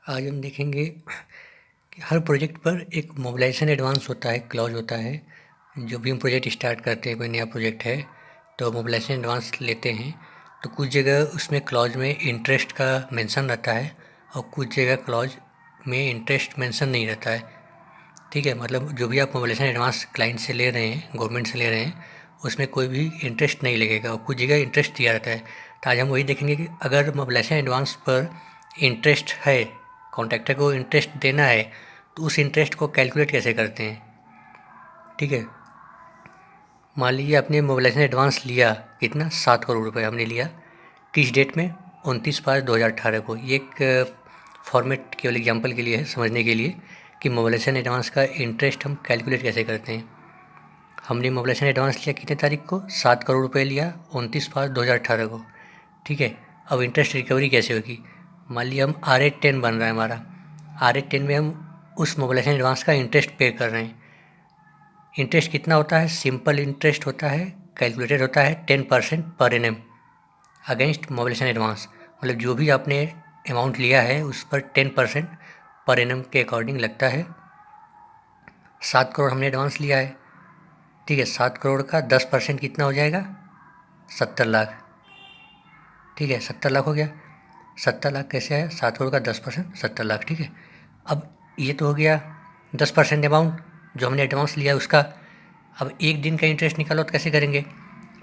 आज हम देखेंगे कि हर प्रोजेक्ट पर एक मोबिलाइजेशन एडवांस होता है, क्लॉज होता है। जो भी हम प्रोजेक्ट स्टार्ट करते हैं, कोई नया प्रोजेक्ट है तो मोबिलाइजेशन एडवांस लेते हैं। तो कुछ जगह उसमें क्लॉज में इंटरेस्ट का मेंशन रहता है और कुछ जगह क्लॉज में इंटरेस्ट मेंशन नहीं रहता है। ठीक है, मतलब जो भी आप मोबिलाइजेशन एडवांस क्लाइंट से ले रहे हैं, गवर्नमेंट से ले रहे हैं, उसमें कोई भी इंटरेस्ट नहीं लगेगा और कुछ जगह इंटरेस्ट दिया रहता है। तो आज हम वही देखेंगे कि अगर मोबिलाइजेशन एडवांस पर इंटरेस्ट है, कॉन्ट्रैक्टर को इंटरेस्ट देना है, तो उस इंटरेस्ट को कैलकुलेट कैसे करते हैं। ठीक है, मान लीजिए आपने मोबिलाइजेशन एडवांस लिया, कितना, 7 करोड़ रुपए हमने लिया। किस डेट में? 29/5/2018 को। ये एक फॉर्मेट केवल एग्जांपल के लिए है, समझने के लिए कि मोबिलाइजेशन एडवांस का इंटरेस्ट हम कैलकुलेट कैसे करते हैं। हमने मोबिलाइजेशन एडवांस लिया कितने तारीख को? 7 करोड़ रुपए लिया 29/5/2018 को। ठीक है, अब इंटरेस्ट रिकवरी कैसे होगी? मान लिया हम R810 बन रहा है हमारा, R810 में हम उस मोबिलाइजेशन एडवांस का इंटरेस्ट पे कर रहे हैं। इंटरेस्ट कितना होता है? सिंपल इंटरेस्ट होता है, कैलकुलेटेड होता है 10% per annum against mobilisation advance. मतलब जो भी आपने अमाउंट लिया है उस पर 10% पर एनम के अकॉर्डिंग लगता है। 7 करोड़ हमने एडवांस लिया है, ठीक है, 7 करोड़ का 10% कितना हो जाएगा? 70 लाख। ठीक है, 70 लाख हो गया। 70 लाख कैसे आया? 7 करोड़ का 10%, 70 लाख। ठीक है, अब ये तो हो गया 10% अमाउंट जो हमने एडवांस लिया उसका। अब एक दिन का इंटरेस्ट निकालो तो कैसे करेंगे?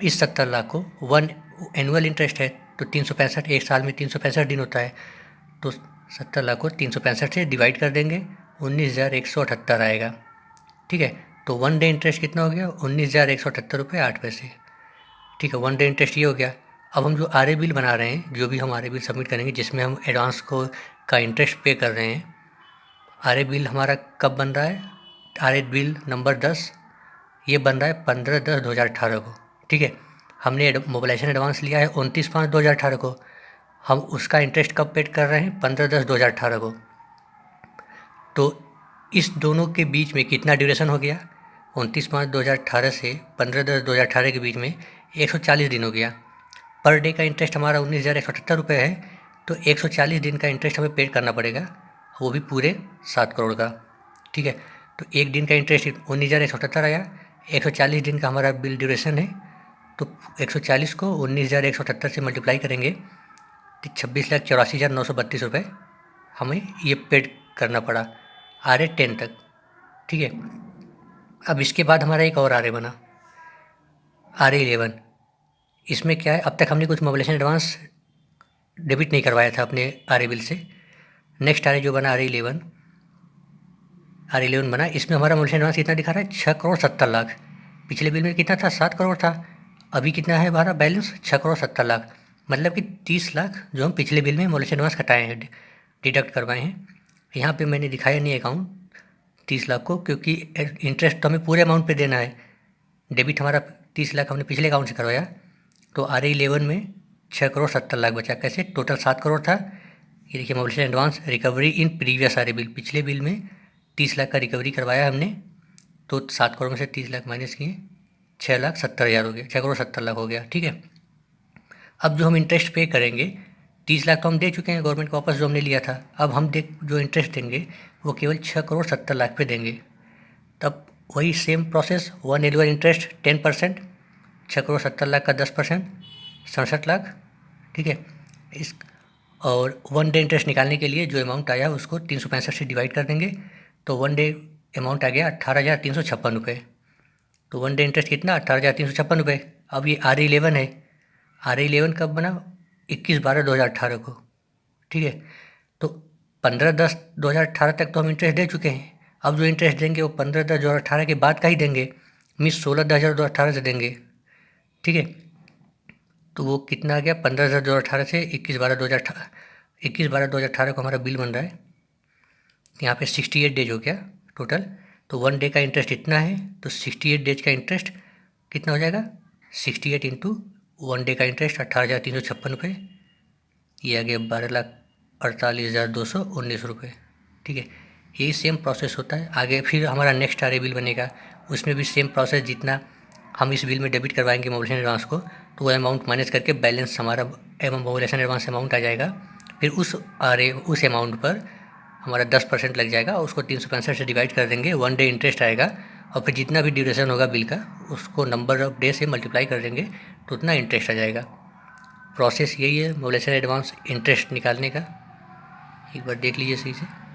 इस 70 लाख को, वन एनुअल इंटरेस्ट है तो 365, एक साल में 365 दिन होता है, तो 70 लाख को 365 से डिवाइड कर देंगे, 19,178 आएगा। ठीक है, तो वन डे इंटरेस्ट कितना हो गया? 19,178 रुपये 8 पैसे। ठीक है, वन डे इंटरेस्ट ये हो गया। अब हम जो आर ए बिल बना रहे हैं, जो भी हम आर ए बिल सबमिट करेंगे जिसमें हम एडवांस को का इंटरेस्ट पे कर रहे हैं, आर ए बिल हमारा कब बन रहा है? आर ए बिल नंबर 10 ये बन रहा है 15/10/2018 को। ठीक है, हमने मोबिलाइजेशन एडवांस लिया है 29/5/2018 को। हम उसका इंटरेस्ट कब पेड कर रहे हैं? 15/10/2018 को। तो इस दोनों के बीच में कितना ड्यूरेशन हो गया? 29/5/2018 से 15/10/2018 के बीच में 140 दिन हो गया। पर डे का इंटरेस्ट हमारा 19,178 रुपये है, तो 140 दिन का इंटरेस्ट हमें पेड करना पड़ेगा, वो भी पूरे 7 करोड़ का। ठीक है, तो एक दिन का इंटरेस्ट 19,178 आया, 140 दिन का हमारा बिल ड्यूरेशन है, तो 140 को 19,178 से मल्टीप्लाई करेंगे तो 26,84,932 रुपये हमें ये पेड करना पड़ा R810 तक। ठीक है, अब इसके बाद हमारा एक और आर ए बना, R11। इसमें क्या है, अब तक हमने कुछ मोबिलाइजेशन एडवांस डेबिट नहीं करवाया था अपने आर ए बिल से। नेक्स्ट आर ए जो बना R11 बना, इसमें हमारा मोबिलाइजेशन एडवांस कितना दिखा रहा है? 6 करोड़ 70 लाख। पिछले बिल में कितना था? 7 करोड़ था। अभी कितना है हमारा बैलेंस? 6 करोड़ 70 लाख। मतलब कि 30 लाख जो हम पिछले बिल में मोबिलाइजेशन एडवांस कटाए हैं, डिडक्ट करवाए हैं। यहाँ पे मैंने दिखाया नहीं अकाउंट 30 लाख को, क्योंकि इंटरेस्ट तो हमें पूरे अमाउंट पे देना है। डेबिट हमारा 30 लाख हमने पिछले अकाउंट से करवाया, तो R11 में 6 करोड़ 70 लाख बचा। कैसे? टोटल 7 करोड़ था, ये देखिए mobilisation advance recovery in previous R A bill, पिछले बिल में 30 लाख का रिकवरी करवाया हमने, तो 7 करोड़ में से 30 लाख माइनस किए, 6,70,000 हो गया, 6 करोड़ 70 लाख हो गया। ठीक है, अब जो हम इंटरेस्ट पे करेंगे, 30 लाख तो हम दे चुके हैं गवर्नमेंट को वापस जो हमने लिया था। अब हम जो इंटरेस्ट देंगे वो केवल 6 करोड़ 70 लाख पे देंगे। तब वही same process, one annual interest 10%, 6 crore 70 lakh का 10%, 67 लाख। ठीक है, इस और वन डे इंटरेस्ट निकालने के लिए जो अमाउंट आया उसको 365 से डिवाइड कर देंगे, तो वन डे अमाउंट आ गया 18,356 रुपये। तो वन डे इंटरेस्ट कितना? 18,356 रुपये। अब ये R11 है, R11 कब बना? 21/12/2018 को। ठीक है, तो 15/10/2018 तक तो हम इंटरेस्ट दे चुके हैं। अब जो इंटरेस्ट देंगे वो 15/10/2018 के बाद का ही देंगे, मीन्स 16/10/2018 से देंगे। ठीक है, तो वो कितना आ गया? 15/10/2018 से 21/12/2018 को हमारा बिल बन रहा है। यहाँ पे 68 डेज हो गया टोटल। तो वन डे का इंटरेस्ट इतना है, तो 68 डेज का इंटरेस्ट कितना हो जाएगा? 68 इंटू वन डे का इंटरेस्ट 18,356 रुपये, ये आ गया 12,48,219 रुपये। ठीक है, यही सेम प्रोसेस होता है आगे। फिर हमारा नेक्स्ट आर ए बिल बनेगा, उसमें भी सेम प्रोसेस, जितना हम इस बिल में डेबिट करवाएंगे मोबिलाइजेशन एडवांस को, तो वो अमाउंट माइनस करके बैलेंस हमारा मोबिलाइजेशन एडवांस अमाउंट आ जाएगा। फिर उस अमाउंट पर हमारा 10% लग जाएगा, उसको 365 से डिवाइड कर देंगे, 1 डे इंटरेस्ट आएगा, और फिर जितना भी ड्यूरेशन होगा बिल का उसको नंबर ऑफ डे से मल्टीप्लाई कर देंगे तो उतना इंटरेस्ट आ जाएगा। प्रोसेस यही है मोबिलाइजेशन एडवांस इंटरेस्ट निकालने का। एक बार देख लीजिए सही से।